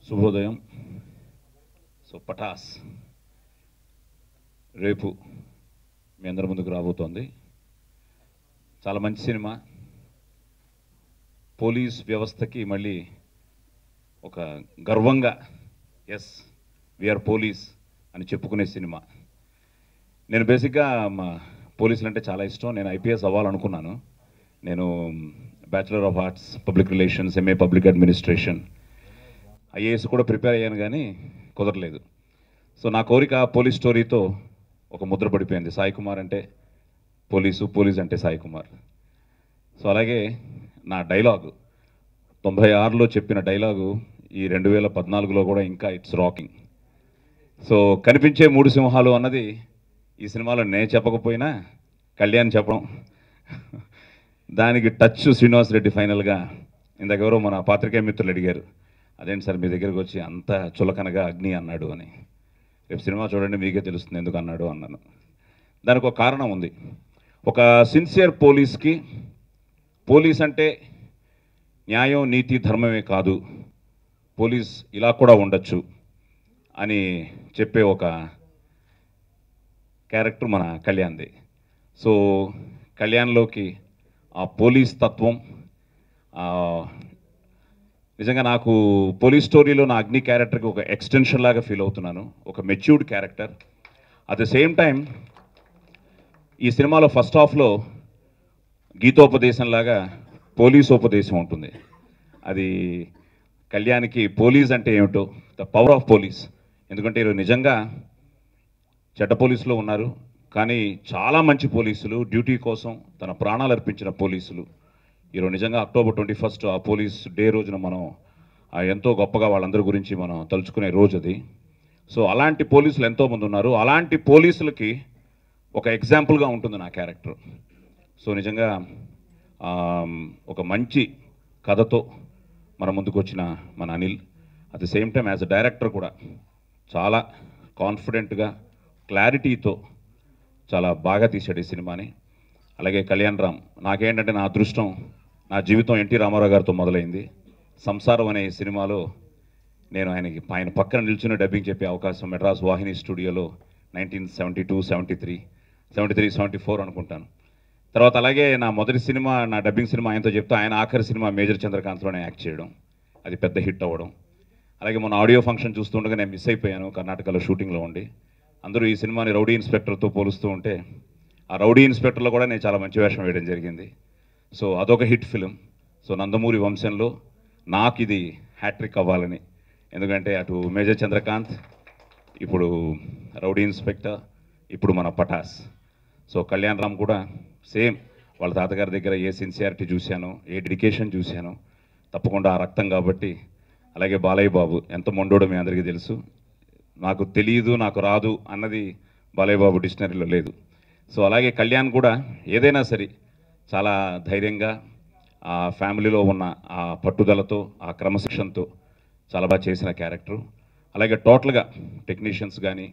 శుభోదయం. సో పటాస్ రేపు మీ అందరి ముందుకు రాబోతోంది. చాలా మంచి సినిమా. పోలీస్ వ్యవస్థకి మళ్ళీ ఒక గర్వంగా ఎస్ వీఆర్ పోలీస్ అని చెప్పుకునే సినిమా. నేను బేసిక్గా మా పోలీసులు అంటే చాలా ఇష్టం. నేను ఐపీఎస్ అవ్వాలనుకున్నాను. నేను bachelor of arts public relations, MA public administration, IAS కూడా ప్రిపేర్ అయ్యాను కానీ కుదరలేదు. సో నా కోరిక పోలీస్ స్టోరీతో ఒక ముద్ర పడిపోయింది. సాయి కుమార్ అంటే పోలీసు, పోలీస్ అంటే సాయి కుమార్. సో అలాగే నా డైలాగు 96లో చెప్పిన డైలాగు ఈ 2014లో కూడా ఇంకా ఇట్స్ రాకింగ్. సో కనిపించే 3 సింహాలు అన్నది ఈ సినిమాలో నేను చెప్పకపోయినా కళ్యాణ్ చెప్పడం, దానికి టచ్ శ్రీనివాస్ రెడ్డి ఫైనల్గా. ఇందాకెవరో మన పాత్రికేయ మిత్రులు అడిగారు, అదేంటి సార్ మీ దగ్గరికి వచ్చి అంత చులకనగా అగ్ని అన్నాడు అని. రేపు సినిమా చూడండి మీకే తెలుస్తుంది ఎందుకు అన్నాడు అన్నాను. దానికి ఒక కారణం ఉంది. ఒక సిన్సియర్ పోలీస్కి పోలీస్ అంటే న్యాయం, నీతి, ధర్మమే కాదు, పోలీస్ ఇలా కూడా ఉండొచ్చు అని చెప్పే ఒక క్యారెక్టర్ మన కళ్యాణ్ది. సో కళ్యాణ్లోకి ఆ పోలీస్ తత్వం, నిజంగా నాకు పోలీస్ స్టోరీలో నా అగ్ని క్యారెక్టర్కి ఒక ఎక్స్టెన్షన్ లాగా ఫీల్ అవుతున్నాను. ఒక matured character. At the same time ఈ సినిమాలో ఫస్ట్ హాఫ్లో గీతోపదేశం లాగా పోలీసోపదేశం ఉంటుంది. అది కళ్యాణ్కి పోలీస్ అంటే ఏమిటో, ద పవర్ ఆఫ్ పోలీస్. ఎందుకంటే ఈరోజు నిజంగా చెడ్డ పోలీసులు ఉన్నారు, కానీ చాలా మంచి పోలీసులు, డ్యూటీ కోసం తన ప్రాణాలు అర్పించిన పోలీసులు. ఈరోజు నిజంగా అక్టోబర్ 21 ఆ పోలీస్ డే రోజున మనం ఎంతో గొప్పగా వాళ్ళందరి గురించి మనం తలుచుకునే రోజు అది. సో అలాంటి పోలీసులు ఎంతోమంది ఉన్నారు. అలాంటి పోలీసులకి ఒక ఎగ్జాంపుల్గా ఉంటుంది నా క్యారెక్టర్. సో నిజంగా ఒక మంచి కథతో మన ముందుకు వచ్చిన మన Anil, at the same time as a director కూడా చాలా కాన్ఫిడెంట్గా, క్లారిటీతో చాలా బాగా తీశాడు ఈ సినిమాని. అలాగే కళ్యాణ్ రామ్, నాకేంటంటే నా అదృష్టం, నా జీవితం ఎన్టీ రామారావు గారితో మొదలైంది. సంసారం అనే సినిమాలో నేను ఆయన పక్కన నిల్చుని డబ్బింగ్ చెప్పే అవకాశం మెడ్రాస్ వాహిని స్టూడియోలో 1972, 73, 74 అనుకుంటాను. తర్వాత అలాగే నా మొదటి సినిమా, నా డబ్బింగ్ సినిమా ఆయనతో చెప్తే ఆయన ఆఖరి సినిమా మేజర్ చంద్రకాంత్లోనే యాక్ట్ చేయడం, అది పెద్ద హిట్ అవ్వడం. అలాగే మొన్న ఆడియో ఫంక్షన్ చూస్తుండగా నేను మిస్ అయిపోయాను కర్ణాటకలో షూటింగ్లో ఉండి. అందరూ ఈ సినిమాని రౌడీ ఇన్స్పెక్టర్తో పోలుస్తూ ఉంటే ఆ రౌడీ ఇన్స్పెక్టర్లో కూడా నేను చాలా మంచి వేషం వేయడం జరిగింది. సో అదొక హిట్ ఫిలిం. సో నందమూరి వంశంలో నాకు ఇది హ్యాట్రిక్ అవ్వాలని, ఎందుకంటే అటు మేజర్ చంద్రకాంత్, ఇప్పుడు రౌడీ ఇన్స్పెక్టర్, ఇప్పుడు మన పటాస్. సో కళ్యాణ్ రామ్ కూడా సేమ్ వాళ్ళ తాతగారి దగ్గర ఏ సిన్సియారిటీ చూశాను, ఏ డెడికేషన్ చూశాను, తప్పకుండా ఆ రక్తం కాబట్టి. అలాగే బాలయ్య బాబు ఎంత మొండోడో మీ అందరికీ తెలుసు. నాకు తెలియదు, నాకు రాదు అన్నది బాలయ్య బాబు డిక్షనరీలో లేదు. సో అలాగే కళ్యాణ్ కూడా ఏదైనా సరే చాలా ధైర్యంగా ఆ ఫ్యామిలీలో ఉన్న ఆ పట్టుదలతో, ఆ క్రమశిక్షణతో చాలా బాగా చేసిన క్యారెక్టరు. అలాగే టోటల్గా టెక్నీషియన్స్ కానీ,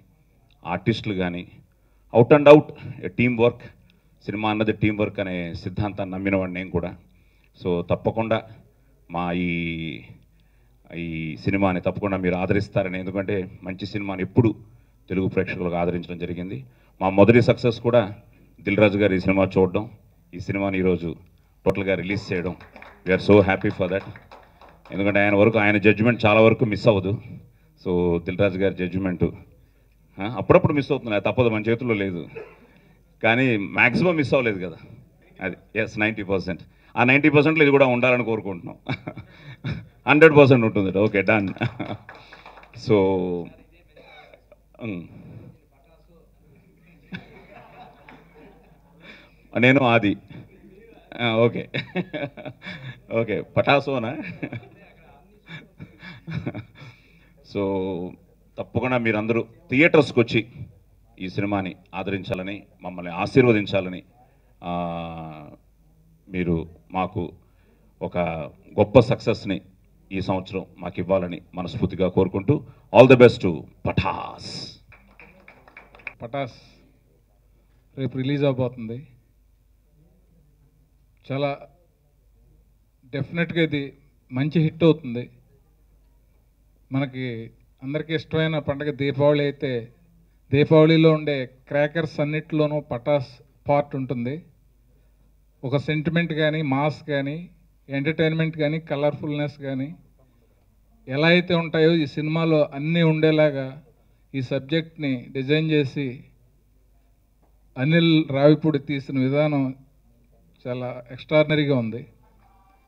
ఆర్టిస్టులు కానీ, out and out team work. Cinema అన్నది టీం వర్క్ అనే సిద్ధాంతాన్ని నమ్మినవాడిని నేను కూడా. సో తప్పకుండా మా ఈ సినిమాని తప్పకుండా మీరు ఆదరిస్తారని, ఎందుకంటే మంచి సినిమాని ఎప్పుడు తెలుగు ప్రేక్షకులకు ఆదరించడం జరిగింది. మా మొదటి సక్సెస్ కూడా దిల్ రాజు గారు ఈ సినిమా చూడడం, ఈ సినిమాని ఈరోజు టోటల్గా రిలీజ్ చేయడం. We're so happy for that. ఎందుకంటే ఆయన జడ్జిమెంట్ చాలా వరకు మిస్ అవ్వదు. సో దిల్ రాజు గారి జడ్జిమెంటు అప్పుడప్పుడు మిస్ అవుతుంది, అది తప్పదు, మన చేతుల్లో లేదు. కానీ మ్యాక్సిమం మిస్ అవ్వలేదు కదా, అది ఎస్ 90%. ఆ 90%లో ఇది కూడా ఉండాలని కోరుకుంటున్నాం. 100% ఉంటుంది. Okay, done. సో నేను ఆది. Okay okay, పటాసోనా. సో తప్పకుండా మీరందరూ థియేటర్స్కి వచ్చి ఈ సినిమాని ఆదరించాలని, మమ్మల్ని ఆశీర్వదించాలని, మీరు మాకు ఒక గొప్ప సక్సెస్ని ఈ సంవత్సరం మాకు ఇవ్వాలని మనస్ఫూర్తిగా కోరుకుంటూ all the best to Pataas. Pataas రేపు రిలీజ్ అవబోతుంది. చాలా డెఫినెట్గా ఇది మంచి హిట్ అవుతుంది. మనకి అందరికీ ఇష్టమైన పండుగ దీపావళి అయితే దీపావళిలో ఉండే క్రాకర్స్ అన్నిటిలోనూ పటాస్ పార్ట్ ఉంటుంది. ఒక సెంటిమెంట్ కానీ, మాస్ కానీ, ఎంటర్టైన్మెంట్ కానీ, కలర్ఫుల్నెస్ కానీ ఎలా అయితే ఉంటాయో ఈ సినిమాలో అన్నీ ఉండేలాగా ఈ సబ్జెక్ట్ని డిజైన్ చేసి అనిల్ రావిపూడి తీసిన విధానం చాలా ఎక్స్ట్రాడినరీగా ఉంది.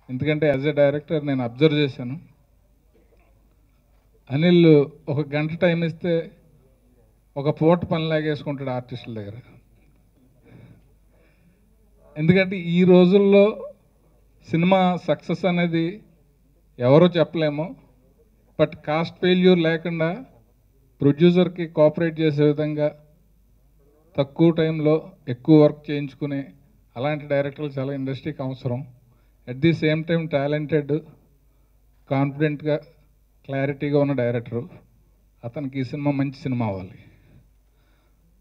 ఎందుకంటే యాజ్ ఎ డైరెక్టర్ నేను అబ్జర్వ్ చేశాను. అనిల్ ఒక గంట టైం ఇస్తే ఒక పూట పని లాగేసుకుంటాడు ఆర్టిస్టుల దగ్గర. ఎందుకంటే ఈ రోజుల్లో సినిమా సక్సెస్ అనేది ఎవరో చెప్పలేము. బట్ కాస్ట్ ఫెయిల్యూర్ లేకుండా ప్రొడ్యూసర్కి కోఆపరేట్ చేసే విధంగా తక్కువ టైంలో ఎక్కువ వర్క్ చేయించుకునే అలాంటి డైరెక్టర్లు చాలా ఇండస్ట్రీకి అవసరం. At the same time talented, కాన్ఫిడెంట్గా, క్లారిటీగా ఉన్న డైరెక్టరు. అతనికి ఈ సినిమా మంచి సినిమా అవ్వాలి.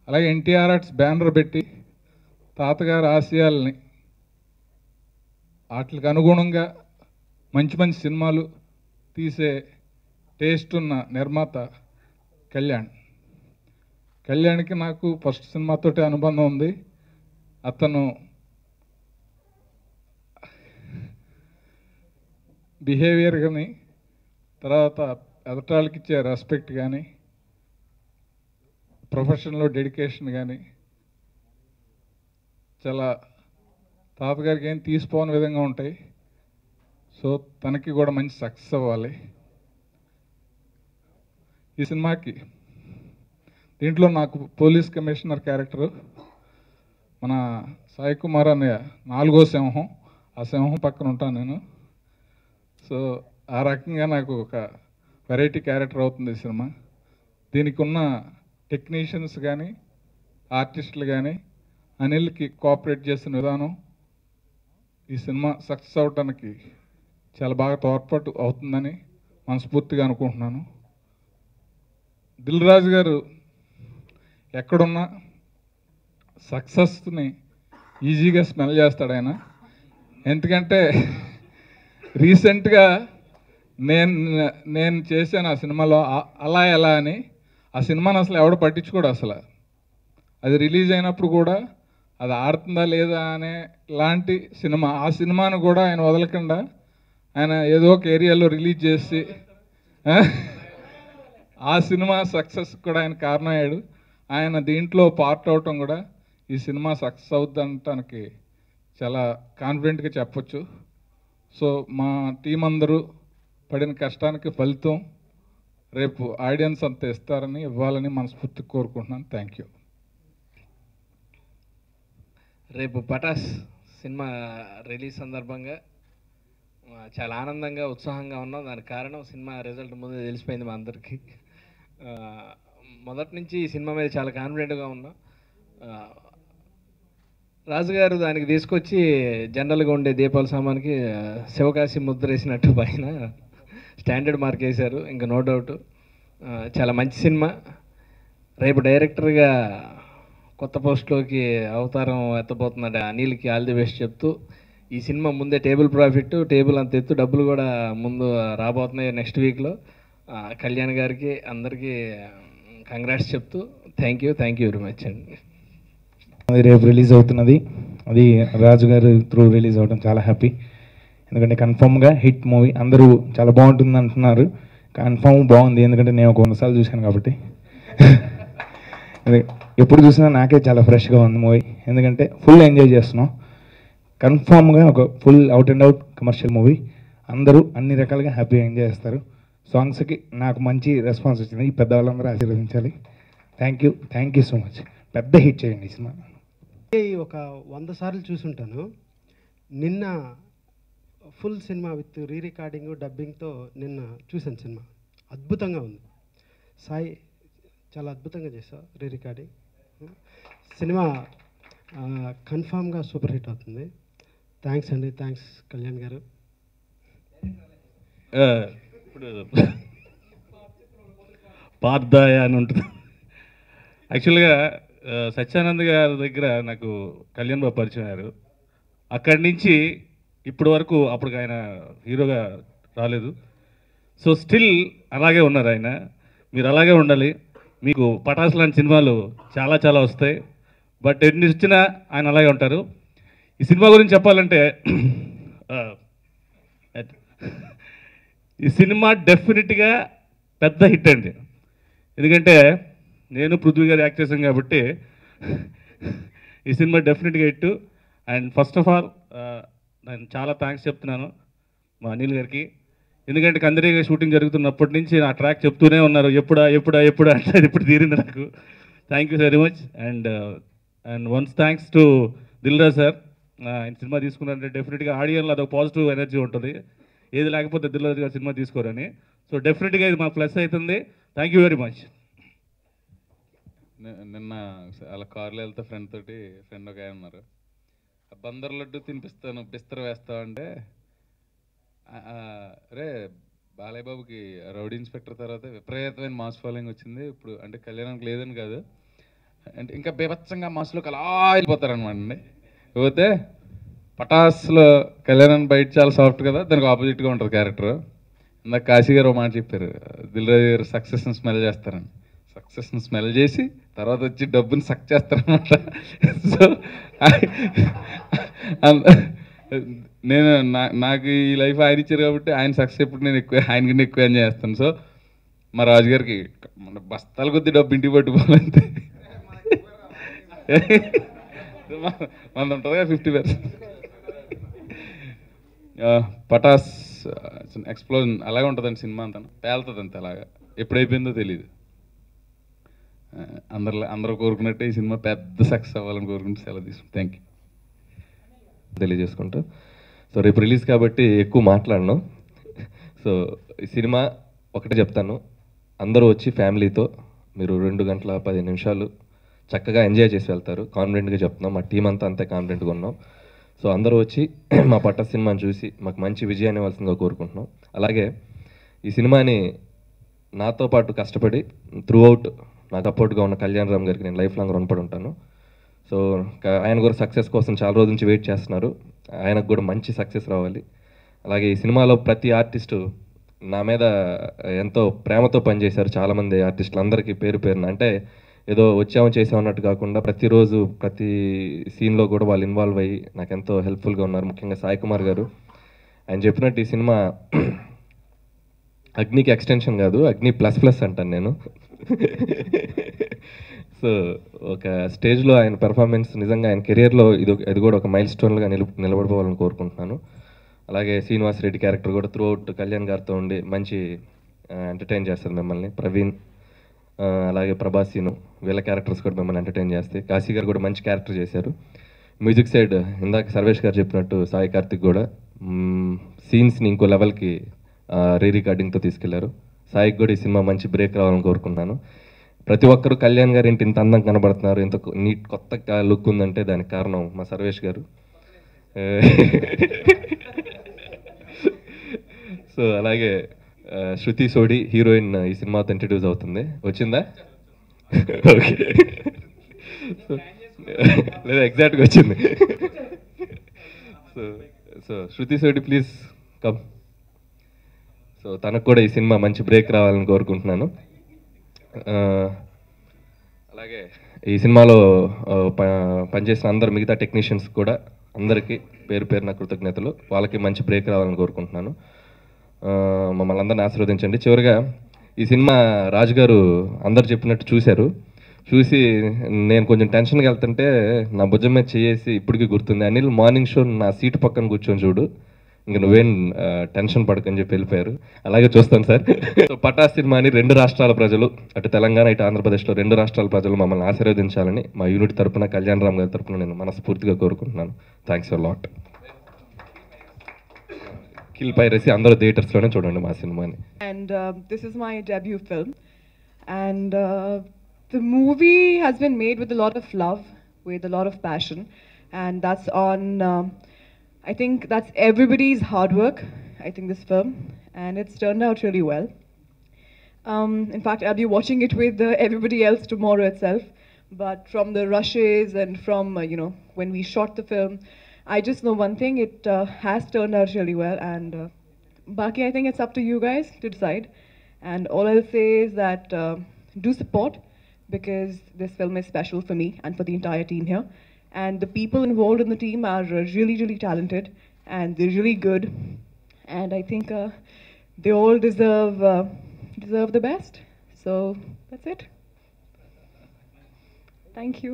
అలాగే ఎన్టీఆర్ ఆర్ట్స్ బ్యానర్ పెట్టి తాతగారి ఆశయాల్ని వాటికి అనుగుణంగా మంచి మంచి సినిమాలు తీసే టేస్ట్ ఉన్న నిర్మాత కళ్యాణ్కి నాకు ఫస్ట్ సినిమాతోటి అనుబంధం ఉంది. అతను బిహేవియర్ కానీ, తర్వాత ఎదటాళ్ళకి ఇచ్చే రెస్పెక్ట్ కానీ, ప్రొఫెషన్లో డెడికేషన్ కానీ చాలా తాతగారికి ఏం తీసిపోని విధంగా ఉంటాయి. సో తనకి కూడా మంచి సక్సెస్ అవ్వాలి ఈ సినిమాకి. దీంట్లో నాకు పోలీస్ కమిషనర్ క్యారెక్టరు మన సాయి కుమార్ అన్నయ్య 4వ సింహం. ఆ సింహం పక్కన ఉంటాను నేను. సో ఆ రకంగా నాకు ఒక వెరైటీ క్యారెక్టర్ అవుతుంది ఈ సినిమా. దీనికి ఉన్న టెక్నీషియన్స్ కానీ, ఆర్టిస్టులు కానీ అనిల్కి కోఆపరేట్ చేసిన విధానం ఈ సినిమా సక్సెస్ అవడానికి చాలా బాగా తోడ్పాటు అవుతుందని మనస్ఫూర్తిగా అనుకుంటున్నాను. దిల్ రాజు గారు ఎక్కడున్నా సక్సెస్ని ఈజీగా స్మెల్ చేస్తాడు ఆయన. ఎందుకంటే రీసెంట్గా నేను చేశాను ఆ సినిమాలో అలా ఎలా అని. ఆ సినిమాని అసలు ఎవడు పట్టించుకోడు. అసలు అది రిలీజ్ అయినప్పుడు కూడా అది ఆడుతుందా లేదా అనే లాంటి సినిమా. ఆ సినిమాను కూడా ఆయన వదలకుండా ఆయన ఏదో ఒక ఏరియాలో రిలీజ్ చేసి ఆ సినిమా సక్సెస్ కూడా ఆయన కారణమయ్యాడు. ఆయన దీంట్లో పార్ట్ అవటం కూడా ఈ సినిమా సక్సెస్ అవుద్ది అనటానికి చాలా కాన్ఫిడెంట్గా చెప్పొచ్చు. సో మా టీం అందరూ పడిన కష్టానికి ఫలితం రేపు ఆడియన్స్ అంత ఇస్తారని, ఇవ్వాలని మనస్ఫూర్తిగా కోరుకుంటున్నాను. Thank you. రేపు పటాస్ సినిమా రిలీజ్ సందర్భంగా చాలా ఆనందంగా, ఉత్సాహంగా ఉన్నాం. దానికి కారణం సినిమా రిజల్ట్ ముందే తెలిసిపోయింది మా అందరికీ. మొదటి నుంచి ఈ సినిమా మీద చాలా కాన్ఫిడెంట్గా ఉన్నాం. రాజుగారు దానికి తీసుకొచ్చి జనరల్గా ఉండే దీపావళి సామాన్కి శివకాశి ముద్ర వేసినట్టు పైన స్టాండర్డ్ మార్క్ వేశారు. ఇంకా నో డౌట్ చాలా మంచి సినిమా. రేపు డైరెక్టర్గా కొత్త పోస్ట్లోకి అవతారం ఎత్తబోతున్నాడు అనిల్కి ఆల్ ది బెస్ట్ చెప్తూ, ఈ సినిమా ముందే టేబుల్ ప్రాఫిట్, టేబుల్ అంత ఎత్తు డబ్బులు కూడా ముందు రాబోతున్నాయి నెక్స్ట్ వీక్లో. కళ్యాణ్ గారికి అందరికీ కంగ్రాట్స్ చెప్తూ థ్యాంక్ యూ వెరీ మచ్ అండి. అది రేపు రిలీజ్ అవుతున్నది. అది రాజు గారు త్రూ రిలీజ్ అవ్వడం చాలా హ్యాపీ. ఎందుకంటే కన్ఫర్మ్గా హిట్ మూవీ. అందరూ చాలా బాగుంటుంది అంటున్నారు. కన్ఫర్మ్ బాగుంది, ఎందుకంటే నేను ఒక 100 సార్లు చూశాను కాబట్టి. ఎప్పుడు చూసినా నాకే చాలా ఫ్రెష్గా ఉంది మూవీ. ఎందుకంటే ఫుల్ ఎంజాయ్ చేస్తున్నాం. కన్ఫామ్గా ఒక full out and out commercial movie. అందరూ అన్ని రకాలుగా హ్యాపీగా ఎంజాయ్ చేస్తారు. సాంగ్స్కి నాకు మంచి రెస్పాన్స్ వచ్చింది. ఈ పెద్దవాళ్ళందరూ ఆశీర్వదించాలి. Thank you so much. పెద్ద హిట్ చేయండి ఈ సినిమా. ఒక 100 సార్లు చూసుంటాను. నిన్న full cinema with re recording, డబ్బింగ్తో నిన్న చూశాను. సినిమా అద్భుతంగా ఉంది. సాయి చాలా అద్భుతంగా చేసావు రీ రికార్డింగ్. సినిమా కన్ఫామ్గా సూపర్ హిట్ అవుతుంది. థ్యాంక్స్ అండి, థ్యాంక్స్ కళ్యాణ్ గారు. ఇప్పుడు పార్థాయ అని ఉంటుంది. యాక్చువల్గా సత్యానంద్ గారి దగ్గర నాకు కళ్యాణ్ బాబు పరిచయం అయ్యారు. అక్కడి నుంచి ఇప్పటి వరకు అప్పటికి ఆయన హీరోగా రాలేదు. సో స్టిల్ అలాగే ఉన్నారు ఆయన. మీరు అలాగే ఉండాలి. మీకు పటాస్ లాంటి సినిమాలు చాలా చాలా వస్తాయి. బట్ ఎన్ని వచ్చినా ఆయన అలాగే ఉంటారు. ఈ సినిమా గురించి చెప్పాలంటే ఈ సినిమా డెఫినెట్గా పెద్ద హిట్ అండి. ఎందుకంటే నేను పృథ్వీ గారు యాక్ట్ చేశాను కాబట్టి ఈ సినిమా డెఫినెట్గా hit. And first of all నేను చాలా థ్యాంక్స్ చెప్తున్నాను మా అనిల్ గారికి. ఎందుకంటే కందరిగా షూటింగ్ జరుగుతున్నప్పటి నుంచి నా ట్రాక్ చెప్తూనే ఉన్నారు, ఎప్పుడా ఎప్పుడా ఎప్పుడా అంటే అది ఇప్పుడు తీరింది నాకు. Thank you very much. And once thanks to Dil Raju sir. ఆయన సినిమా తీసుకున్నారంటే డెఫినెట్గా ఆడియన్లో అదొక పాజిటివ్ ఎనర్జీ ఉంటుంది. ఏది లేకపోతే దిల్ రాజు గారు సినిమా తీసుకోరని. సో డెఫినెట్గా ఇది మాకు ప్లస్ అవుతుంది. Thank you very much. నిన్న అలా కార్లో వెళ్తే ఫ్రెండ్ ఒక ఆయన ఉన్నారు. బందర్ లడ్డు తినిపిస్తాను బిస్తర వేస్తావు అంటే, రే బాలయ్య బాబుకి రౌడీ ఇన్స్పెక్టర్ తర్వాత విపరీతమైన మాస్ ఫాలోయింగ్ వచ్చింది. ఇప్పుడు అంటే కళ్యాణానికి లేదని కాదు, అంటే ఇంకా బీభత్సంగా మాస్లోకి అలా వెళ్ళిపోతారనమాట అండి. పోతే పటాస్లో కళ్యాణం బయట చాలా సాఫ్ట్ కదా, దానికి ఆపోజిట్గా ఉంటుంది క్యారెక్టర్. ఇందాక కాశీ గారు ఒక మాట చెప్పారు, దిల్ రాజు గారు సక్సెస్ని స్మెల్ చేస్తారని. సక్సెస్ని స్మెల్ చేసి తర్వాత వచ్చి డబ్బుని సక్ చేస్తారనమాట. సో నేను నాకు ఈ లైఫ్ ఆయన ఇచ్చారు కాబట్టి ఆయన సక్సెస్ ఎప్పుడు నేను ఎక్కువ ఆయన కన్నా ఎక్కువ ఎంజాయ్ చేస్తాను. సో మా రాజుగారికి మన బస్తాల కొద్ది డబ్బు ఇంటికి పట్టుకోవాలంటే మన ఉంటుందిగా 50%. పటాస్ ఎక్స్ప్లోజన్ అలాగే ఉంటుందండి సినిమా అంతా, పేలుతుంది అంతే. అలాగా ఎప్పుడైపోయిందో తెలియదు. అందరూ కోరుకున్నట్టే ఈ సినిమా పెద్ద సక్సెస్ అవ్వాలని కోరుకుంటే సెలవు తీసుకుంటాం. థ్యాంక్ యూ తెలియజేసుకుంటూ. సో రేపు రిలీజ్ కాబట్టి ఎక్కువ మాట్లాడను. సో ఈ సినిమా ఒకటే చెప్తాను, అందరూ వచ్చి ఫ్యామిలీతో మీరు 2 గంటల 15 నిమిషాలు చక్కగా ఎంజాయ్ చేసి వెళ్తారు. కాన్ఫిడెంట్గా చెప్తున్నాం, మా టీం అంతా అంతే కాన్ఫిడెంట్గా ఉన్నాం. సో అందరూ వచ్చి మా పట్ట సినిమాని చూసి మాకు మంచి విజయాన్ని ఇవ్వాల్సిందిగా కోరుకుంటున్నాం. అలాగే ఈ సినిమాని నాతో పాటు కష్టపడి త్రూ అవుట్ నాకు సపోర్ట్గా ఉన్న కళ్యాణ్ రామ్ గారికి నేను లైఫ్ లాంగ్ రుణపడి ఉంటాను. సో ఆయన కూడా సక్సెస్ కోసం చాలా రోజుల నుంచి వెయిట్ చేస్తున్నారు. ఆయనకు కూడా మంచి సక్సెస్ రావాలి. అలాగే ఈ సినిమాలో ప్రతి ఆర్టిస్టు నా మీద ఎంతో ప్రేమతో పనిచేశారు. చాలామంది ఆర్టిస్టులు అందరికీ పేరు పేరున, అంటే ఏదో చేసామన్నట్టు కాకుండా ప్రతిరోజు ప్రతి సీన్లో కూడా వాళ్ళు ఇన్వాల్వ్ అయ్యి నాకు ఎంతో హెల్ప్ఫుల్గా ఉన్నారు. ముఖ్యంగా సాయి కుమార్ గారు. ఆయన చెప్పినట్టు ఈ సినిమా అగ్నికి ఎక్స్టెన్షన్ కాదు, అగ్ని ++ అంటాను నేను. సో ఒక స్టేజ్లో ఆయన పెర్ఫార్మెన్స్ నిజంగా ఆయన కెరియర్లో ఇది కూడా ఒక మైల్ స్టోన్లుగా నిలబడిపోవాలని కోరుకుంటున్నాను. అలాగే శ్రీనివాస్ రెడ్డి క్యారెక్టర్ కూడా త్రూ అవుట్ కళ్యాణ్ గారితో ఉండి మంచి ఎంటర్టైన్ చేస్తుంది మిమ్మల్ని. ప్రవీణ్ అలాగే ప్రభాసీను వీళ్ళ క్యారెక్టర్స్ కూడా మిమ్మల్ని ఎంటర్టైన్ చేస్తాయి. కాశీ గారు కూడా మంచి క్యారెక్టర్ చేశారు. మ్యూజిక్ సైడ్ ఇందాక సర్వేష్ గారు చెప్పినట్టు సాయి కార్తిక్ కూడా సీన్స్ని ఇంకో లెవెల్కి రీ రికార్డింగ్తో తీసుకెళ్లారు. సాయికి కూడా ఈ సినిమా మంచి బ్రేక్ రావాలని కోరుకుంటున్నాను. ప్రతి ఒక్కరు కళ్యాణ్ గారు ఇంత అందంగా కనబడుతున్నారు, ఇంత నీట్ కొత్త లుక్ ఉందంటే దానికి కారణం మా సర్వేష్ గారు. సో అలాగే శృతి సోడి హీరోయిన్ ఈ సినిమాతో ఇంట్రడ్యూస్ అవుతుంది. వచ్చిందా? ఓకే, లేదా ఎగ్జాక్ట్గా వచ్చింది. So Shruti Sodhi please come. So తనకు కూడా ఈ సినిమా మంచి బ్రేక్ రావాలని కోరుకుంటున్నాను. అలాగే ఈ సినిమాలో పనిచేసిన అందరు మిగతా టెక్నీషియన్స్ కూడా అందరికీ పేరు పేరున కృతజ్ఞతలు. వాళ్ళకి మంచి బ్రేక్ రావాలని కోరుకుంటున్నాను. మమ్మల్ని అందరిని ఆశీర్వదించండి. చివరిగా ఈ సినిమా రాజు గారు అందరు చెప్పినట్టు చూసి నేను కొంచెం టెన్షన్గా వెళ్తుంటే నా భుజం మీద చేసి ఇప్పటికీ గుర్తుంది, అనిల్ మార్నింగ్ షో నా సీటు పక్కన కూర్చొని చూడు, ఇంక నువ్వేం టెన్షన్ పడకని చెప్పి వెళ్ళిపోయారు. అలాగే చూస్తాను సార్. సో పటాస్ సినిమాని 2 రాష్ట్రాల ప్రజలు, అటు తెలంగాణ ఇటు ఆంధ్రప్రదేశ్లో 2 రాష్ట్రాల ప్రజలు మమ్మల్ని ఆశీర్వదించాలని మా యూనిట్ తరపున కళ్యాణ్ రామ్ గారి తరపున నేను మనస్ఫూర్తిగా కోరుకుంటున్నాను. Thanks for lot. Kill piracy అందరూ థియేటర్స్లోనే చూడండి మా సినిమాని. And this is my debut film. And the movie has been made with a lot of love, with a lot of passion, and that's on. I think that's everybody's hard work. I think this film, and it's turned out really well. In fact, I'll be watching it with everybody else tomorrow itself. But from the rushes and from when we shot the film, I just know one thing: it has turned out really well. And Baki, I think it's up to you guys to decide. And all I'll say is that do support, because this film is special for me and for the entire team here. And the people involved in the team are really, really talented, and they're really good. And I think they all deserve the best. So that's it. Thank you.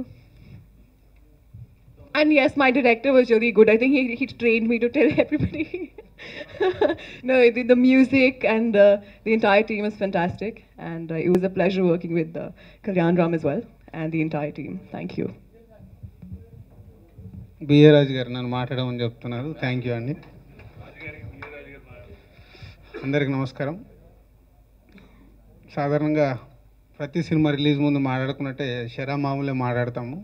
And yes, my director was really good. I think he trained me to tell everybody. No, the music and the entire team is fantastic. And it was a pleasure working with Kalyan Ram as well and the entire team. Thank you. BA Raju గారు నన్ను మాట్లాడమని చెప్తున్నారు. Thank you అండి. అందరికి నమస్కారం. సాధారణంగా ప్రతి cinema release ముందు మాట్లాడుకున్నట్టే షరా మామూలే మాట్లాడతాము.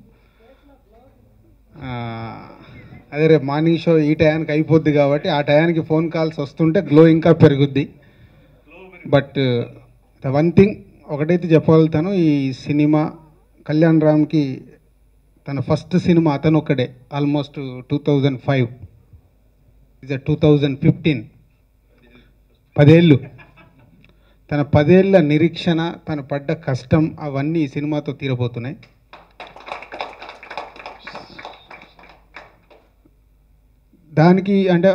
అదే రేపు మార్నింగ్ షో ఈ టయానికి అయిపోద్ది కాబట్టి ఆ టయానికి ఫోన్ కాల్స్ వస్తుంటే గ్లో ఇంకా పెరుగుద్ది. బట్ ద వన్ థింగ్ ఒకటైతే చెప్పగలుగుతాను, ఈ సినిమా కళ్యాణ్ రామ్కి తన ఫస్ట్ సినిమా అతను ఒక్కడే, ఆల్మోస్ట్ 2005, ఇస్ 2015, 10 ఏళ్ళు. తన 10 ఏళ్ళ నిరీక్షణ, తను పడ్డ కష్టం అవన్నీ ఈ సినిమాతో తీరబోతున్నాయి. దానికి అంటే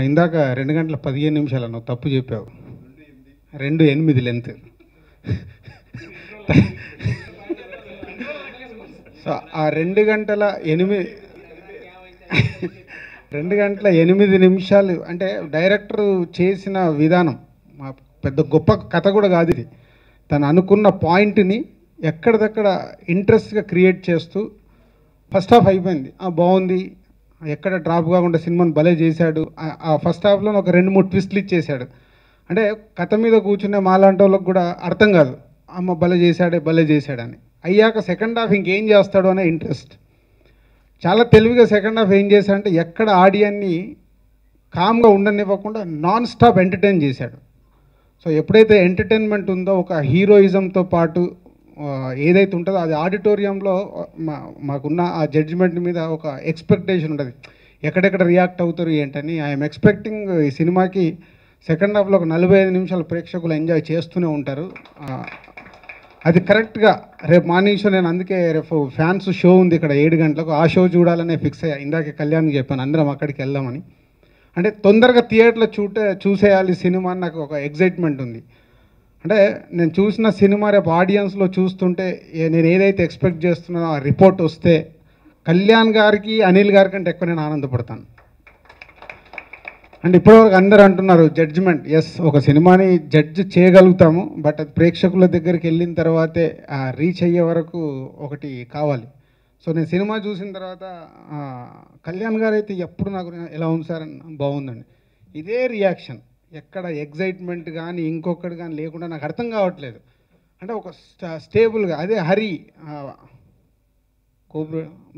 ఇందాక 2 గంటల 15 నిమిషాలు నువ్వు తప్పు చెప్పావు, 2:08 లెంత్. సో ఆ 2 గంటల 8 నిమిషాలు అంటే డైరెక్టర్ చేసిన విధానం పెద్ద గొప్ప కథ కూడా కాదు ఇది. తను అనుకున్న పాయింట్ని ఎక్కడిదక్కడ ఇంట్రెస్ట్గా క్రియేట్ చేస్తూ ఫస్ట్ హాఫ్ అయిపోయింది, బాగుంది, ఎక్కడ డ్రాప్ కాకుండా సినిమాని భలే చేశాడు. ఆ ఫస్ట్ హాఫ్లో ఒక 2-3 ట్విస్ట్లు ఇచ్చేశాడు. అంటే కథ మీద కూర్చునే మాలాంటి వాళ్ళకి కూడా అర్థం కాదు, అమ్మ భలే చేశాడని. అయ్యాక సెకండ్ హాఫ్ ఇంకేం చేస్తాడు అనే ఇంట్రెస్ట్. చాలా తెలివిగా సెకండ్ హాఫ్ ఏం చేశాడంటే ఎక్కడ ఆడియన్ని కామ్గా ఉండనివ్వకుండా నాన్ స్టాప్ ఎంటర్టైన్ చేశాడు. సో ఎప్పుడైతే ఎంటర్టైన్మెంట్ ఉందో, ఒక హీరోయిజంతో పాటు ఏదైతే ఉంటుందో అది ఆడిటోరియంలో మాకున్న ఆ జడ్జిమెంట్ మీద ఒక ఎక్స్పెక్టేషన్ ఉంటుంది, ఎక్కడెక్కడ రియాక్ట్ అవుతారు ఏంటని. ఐఎమ్ ఎక్స్పెక్టింగ్ ఈ సినిమాకి సెకండ్ హాఫ్లో ఒక 45 నిమిషాలు ప్రేక్షకులు ఎంజాయ్ చేస్తూనే ఉంటారు. అది కరెక్ట్గా రేపు మార్నింగ్ షో, నేను అందుకే రేపు ఫ్యాన్స్ షో ఉంది ఇక్కడ 7 గంటలకు, ఆ షో చూడాలనే ఫిక్స్ అయ్యా. ఇందాకే కళ్యాణ్కి చెప్పాను అందరం అక్కడికి వెళ్దామని. అంటే తొందరగా థియేటర్లో చూసేయాలి సినిమా అని నాకు ఒక ఎగ్జైట్మెంట్ ఉంది. అంటే నేను చూసిన సినిమా రేపు ఆడియన్స్లో చూస్తుంటే నేను ఏదైతే ఎక్స్పెక్ట్ చేస్తున్నానో ఆ రిపోర్ట్ వస్తే కళ్యాణ్ గారికి, అనిల్ గారి కంటే ఎక్కువ నేను ఆనందపడతాను. అంటే ఇప్పటివరకు అందరూ అంటున్నారు జడ్జిమెంట్, ఎస్ ఒక సినిమాని జడ్జ్ చేయగలుగుతాము, బట్ అది ప్రేక్షకుల దగ్గరికి వెళ్ళిన తర్వాతే రీచ్ అయ్యే వరకు ఒకటి కావాలి. సో నేను సినిమా చూసిన తర్వాత కళ్యాణ్ గారు అయితే ఎప్పుడు నాకు ఎలా ఉంది సార్ బాగుందండి, ఇదే రియాక్షన్, ఎక్కడ ఎగ్జైట్మెంట్ కానీ ఇంకొకటి కానీ లేకుండా నాకు అర్థం కావట్లేదు. అంటే ఒక స్టేబుల్గా, అదే హరి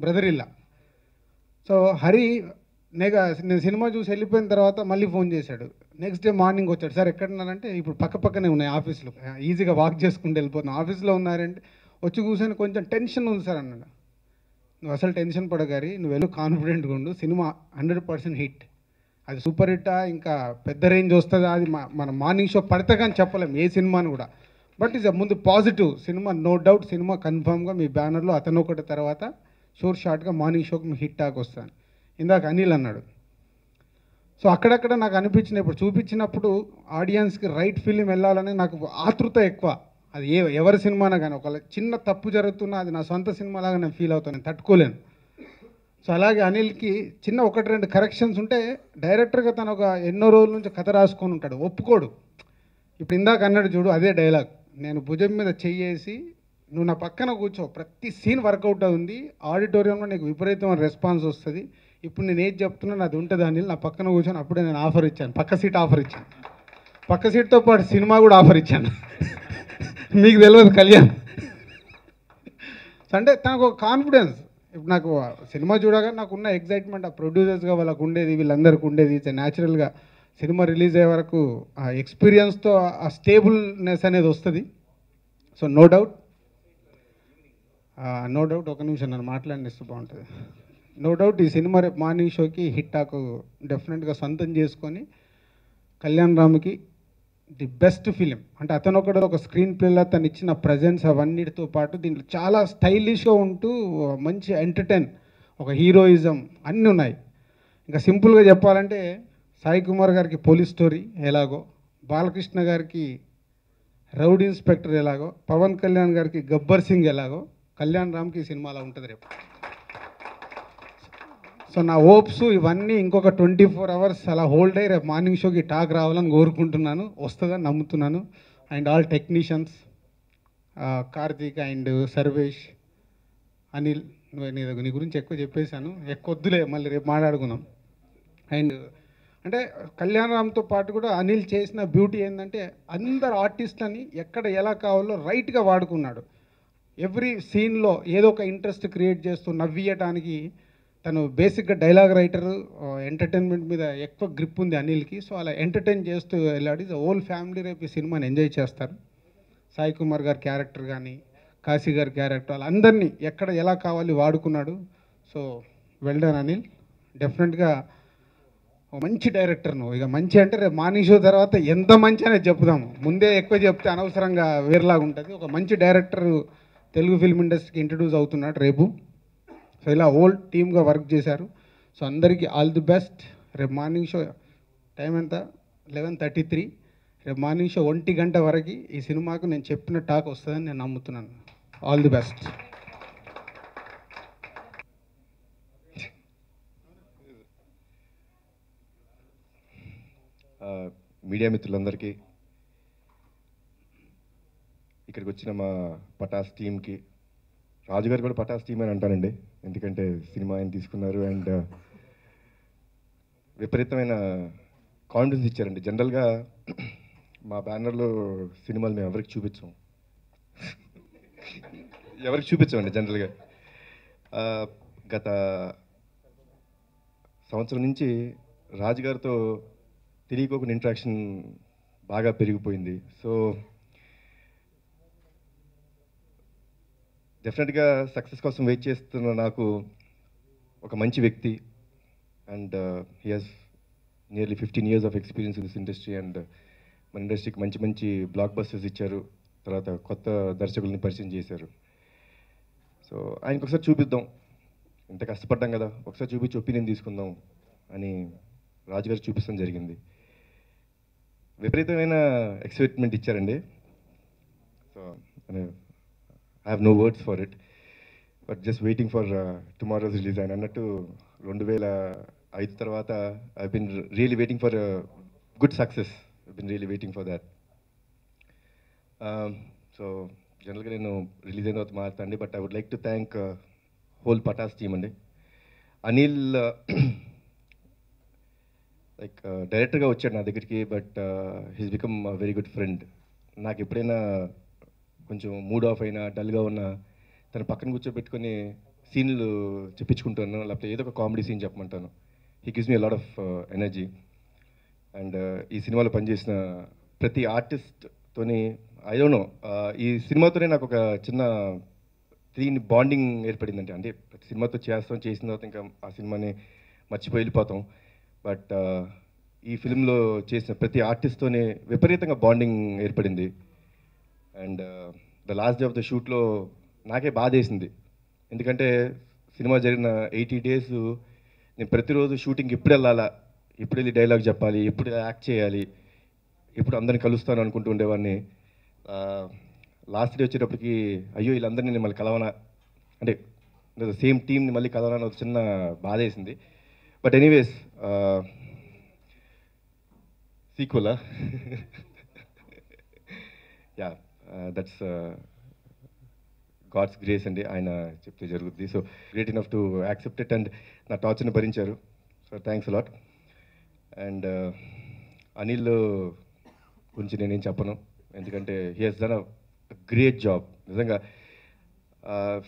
బ్రదర్ ఇల్లా. సో హరి నేను సినిమా చూసి వెళ్ళిపోయిన తర్వాత మళ్ళీ ఫోన్ చేశాడు. నెక్స్ట్ డే మార్నింగ్ వచ్చాడు, సార్ ఎక్కడున్నారంటే ఇప్పుడు పక్కనే ఉన్నాయి ఆఫీసులో, ఈజీగా వాక్ చేసుకుంటూ వెళ్ళిపోతున్నాను, ఆఫీస్లో ఉన్నారంటే వచ్చి కూర్చొని కొంచెం టెన్షన్ ఉంది సార్ అన్నాడు. నువ్వు అసలు టెన్షన్ పడగారి, నువ్వు వెళ్ళి కాన్ఫిడెంట్గా ఉండు, సినిమా 100% హిట్, అది సూపర్ హిట్టా ఇంకా పెద్ద రేంజ్ వస్తుందా అది మన మార్నింగ్ షో పడితే కానీ చెప్పలేము ఏ సినిమాని కూడా. బట్ ఇది ముందు positive cinema, no doubt cinema కన్ఫామ్గా మీ బ్యానర్లో అతను ఒకటి తర్వాత షార్ట్గా మార్నింగ్ షోకి మీ హిట్ టాక్ వస్తాను. ఇందాక అనిల్ అన్నాడు. సో అక్కడక్కడ నాకు అనిపించిన, ఇప్పుడు చూపించినప్పుడు ఆడియన్స్కి రైట్ ఫిలిం వెళ్ళాలని నాకు ఆతృత ఎక్కువ. అది ఎవరి సినిమానా కానీ ఒక చిన్న తప్పు జరుగుతున్నా అది నా సొంత సినిమాలాగా నేను ఫీల్ అవుతాను, నేను తట్టుకోలేను. సో అలాగే అనిల్కి చిన్న 1-2 కరెక్షన్స్ ఉంటే డైరెక్టర్గా తను ఒక ఎన్నో రోజుల నుంచి కథ రాసుకొని ఉంటాడు, ఒప్పుకోడు. ఇప్పుడు ఇందాక అన్నాడు చూడు, అదే డైలాగ్, నేను భుజం మీద చెయ్యేసి నువ్వు నా పక్కన కూర్చో, ప్రతి సీన్ వర్కౌట్ అవుతుంది, ఆడిటోరియంలో నీకు విపరీతమైన రెస్పాన్స్ వస్తుంది, ఇప్పుడు నేను ఏది చెప్తున్నాను అది ఉంటుంది అనిల్, నా పక్కన కూర్చొని అప్పుడే నేను ఆఫర్ ఇచ్చాను, పక్క సీట్ ఆఫర్ ఇచ్చాను, పక్క సీట్తో పాటు సినిమా కూడా ఆఫర్ ఇచ్చాను. మీకు తెలియదు కళ్యాణ్. అంటే తనకు ఒక కాన్ఫిడెన్స్. ఇప్పుడు నాకు సినిమా చూడగా నాకు ఉన్న ఎగ్జైట్మెంట్ ఆ ప్రొడ్యూసర్స్గా వాళ్ళకు ఉండేది, వీళ్ళందరికీ ఉండేది. న్యాచురల్గా సినిమా రిలీజ్ అయ్యే వరకు ఆ ఎక్స్పీరియన్స్తో ఆ స్టేబుల్నెస్ అనేది వస్తుంది. సో నో డౌట్ ఒక నిమిషం నన్ను మాట్లాడినిస్తే బాగుంటుంది. నో డౌట్ ఈ సినిమా రేపు మార్నింగ్ షోకి హిట్ టాకు డెఫినెట్గా సొంతం చేసుకొని కళ్యాణ్ రామ్కి ది బెస్ట్ ఫిలిం. అంటే అతను ఒక స్క్రీన్ ప్లేలో తను ఇచ్చిన ప్రజెన్స్ అవన్నిటితో పాటు దీంట్లో చాలా స్టైలిష్గా ఉంటూ మంచి ఎంటర్టైన్, ఒక హీరోయిజం అన్నీ ఉన్నాయి. ఇంకా సింపుల్గా చెప్పాలంటే సాయి కుమార్ గారికి పోలీస్ స్టోరీ ఎలాగో, బాలకృష్ణ గారికి రౌడీ ఇన్స్పెక్టర్ ఎలాగో, పవన్ కళ్యాణ్ గారికి గబ్బర్ సింగ్ ఎలాగో, కళ్యాణ్ రామ్కి ఈ సినిమా అలా ఉంటుంది రేపు. సో నా హోప్స్ ఇవన్నీ ఇంకొక 24 hours అలా హోల్డ్ అయ్యి రేపు మార్నింగ్ షోకి టాక్ రావాలని కోరుకుంటున్నాను. వస్తుందని నమ్ముతున్నాను. And all technicians, Karthik and Sarvesh, Anil, నీ గురించి ఎక్కువ చెప్పేశాను, ఎక్కువ వద్దులే, మళ్ళీ రేపు మాట్లాడుకుందాం. అండ్ అంటే కళ్యాణ్ రామ్తో పాటు కూడా అనిల్ చేసిన బ్యూటీ ఏంటంటే అందరు ఆర్టిస్ట్లని ఎక్కడ ఎలా కావాలో రైట్గా వాడుకున్నాడు. ఎవ్రీ సీన్లో ఏదో ఒక ఇంట్రెస్ట్ క్రియేట్ చేస్తూ నవ్వియటానికి తను బేసిక్గా డైలాగ్ రైటరు, ఎంటర్టైన్మెంట్ మీద ఎక్కువ గ్రిప్ ఉంది అనిల్కి. సో అలా ఎంటర్టైన్ చేస్తూ వెళ్ళాడు. ద హోల్ ఫ్యామిలీ రేపు ఈ సినిమాని ఎంజాయ్ చేస్తారు. సాయి కుమార్ గారి క్యారెక్టర్ కానీ, కాశీ గారి క్యారెక్టర్, వాళ్ళందరినీ ఎక్కడ ఎలా కావాలి వాడుకున్నాడు. So well done Anil. డెఫినెట్గా మంచి డైరెక్టర్ నువ్వు. ఇక మంచి అంటే రేపు మార్నింగ్ షో తర్వాత ఎంత మంచి అనేది చెప్దాము, ముందే ఎక్కువ చెప్తే అనవసరంగా వేరేలాగా ఉంటుంది. ఒక మంచి డైరెక్టర్ తెలుగు ఫిల్మ్ ఇండస్ట్రీకి ఇంట్రడ్యూస్ అవుతున్నాడు రేపు. సో ఇలా హోల్ టీమ్గా వర్క్ చేశారు. సో అందరికీ ఆల్ ది బెస్ట్. రేపు మార్నింగ్ షో టైం ఎంత? 11:33. రేపు మార్నింగ్ షో 1 గంట వరకు ఈ సినిమాకు నేను చెప్పిన టాక్ వస్తుందని నేను నమ్ముతున్నాను. All the best. మీడియా మిత్రులందరికీ, ఇక్కడికి వచ్చిన మా పటాస్ టీమ్కి, రాజుగారు కూడా పటాస్ టీమ్ అని అంటానండి, ఎందుకంటే సినిమా ఆయన తీసుకున్నారు అండ్ విపరీతమైన కాన్ఫిడెన్స్ ఇచ్చారండి. జనరల్గా మా బ్యానర్లో సినిమాలు మేము ఎవరికి చూపించామండి జనరల్గా. గత సంవత్సరం నుంచి రాజుగారితో తెలియకోకుండా ఇంట్రాక్షన్ బాగా పెరిగిపోయింది. సో డెఫినెట్గా సక్సెస్ కోసం వెయిట్ చేస్తున్న నాకు ఒక మంచి వ్యక్తి and he has nearly 15 years of experience in this industry and మన ఇండస్ట్రీకి మంచి మంచి బ్లాక్ బస్టర్స్ ఇచ్చారు. తర్వాత కొత్త దర్శకుల్ని పరిచయం చేశారు. సో ఆయనకు ఒకసారి చూపిద్దాం, ఇంత కష్టపడ్డాం కదా, ఒకసారి చూపించి ఒపీనియన్ తీసుకుందాం అని రాజుగారు చూపించడం జరిగింది. విపరీతమైన ఎక్సైట్మెంట్ ఇచ్చారండి. So I have no words for it, but just waiting for tomorrow's release. And అన్నట్టు 2005 తర్వాత I've been really waiting for a good success. I've been really waiting for that. So జనరల్గా నేను రిలీజ్ అయిన తర్వాత మాట్లాడండి, but I would like to thank whole Pataas team అండి. Anil like డైరెక్టర్గా వచ్చాడు నా దగ్గరికి, but he's become very good friend. నాకు ఎప్పుడైనా కొంచెం మూడ్ ఆఫ్ అయినా డల్గా ఉన్నా తన పక్కన కూర్చోబెట్టుకొని సీన్లు చెప్పించుకుంటాను, లేకపోతే ఏదో ఒక కామెడీ సీన్ చెప్పమంటాను. He gives me lot of energy. And ఈ సినిమాలో పనిచేసిన ప్రతి ఆర్టిస్ట్తోని ఐ డోంట్ నో, ఈ సినిమాతోనే నాకు ఒక చిన్న దీని బాండింగ్ ఏర్పడిందంటే, అంటే ప్రతి సినిమాతో చేసిన తర్వాత ఇంకా ఆ సినిమాని మర్చిపోయి వెళ్ళిపోతాం. బట్ ఈ ఫిల్మ్లో చేసిన ప్రతి ఆర్టిస్ట్తోనే విపరీతంగా బాండింగ్ ఏర్పడింది. And the last day of the షూట్లో నాకే బాధ వేసింది, ఎందుకంటే సినిమా జరిగిన 80 days నేను ప్రతిరోజు షూటింగ్కి ఎప్పుడు వెళ్ళాలా, ఎప్పుడు వెళ్ళి డైలాగ్ చెప్పాలి, ఎప్పుడు యాక్ట్ చేయాలి, ఎప్పుడు అందరిని కలుస్తాను అనుకుంటూ ఉండేవాడిని. లాస్ట్ డే వచ్చేటప్పటికి అయ్యో వీళ్ళందరినీ నేను మళ్ళీ కలవనా, అంటే సేమ్ టీమ్ని మళ్ళీ కలవనా ఒక చిన్న బాధ వేసింది. బట్ ఎనీవేస్ సీక్వెలా యా, దట్స్ గాడ్స్ గ్రేస్ అండి, ఆయన చెప్తే జరుగుద్ది. So great enough to accept it and నా టార్చర్ని భరించారు. So thanks a lot. And Anil గురించి నేనేం చెప్పను, ఎందుకంటే he has done a great job నిజంగా.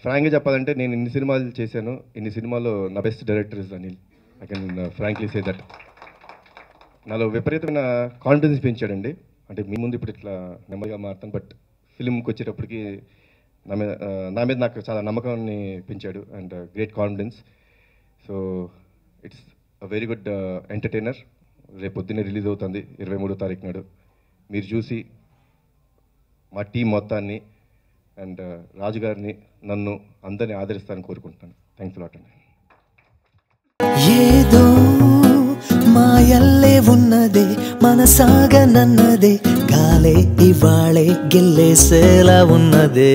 ఫ్రాంక్గా చెప్పాలంటే నేను ఇన్ని సినిమాలు చేశాను, ఇన్ని సినిమాల్లో నా best director is Anil. I can frankly say that. నాలో విపరీతమైన కాన్ఫిడెన్స్ పెంచాడండి. అంటే మీ ముందు ఇప్పుడు ఇట్లా నెమ్మదిగా మారుతాను, బట్ ఫిలింకి వచ్చేటప్పటికి నా మీద నాకు చాలా నమ్మకాన్ని పెంచాడు and great confidence. So it's a very good entertainer. రేపు పొద్దున్నే రిలీజ్ అవుతుంది 23వ తారీఖు నాడు. మీరు చూసి మా టీం మొత్తాన్ని అండ్ రాజు గారిని నన్ను అందరినీ ఆదరిస్తారని కోరుకుంటున్నాను. థ్యాంక్స్ లాట్ అండి. ఏదో మాయల్లే ఉన్నదే మనసాగనన్నదే గాలే ఇవాళే గిల్లేసేలా ఉన్నదే.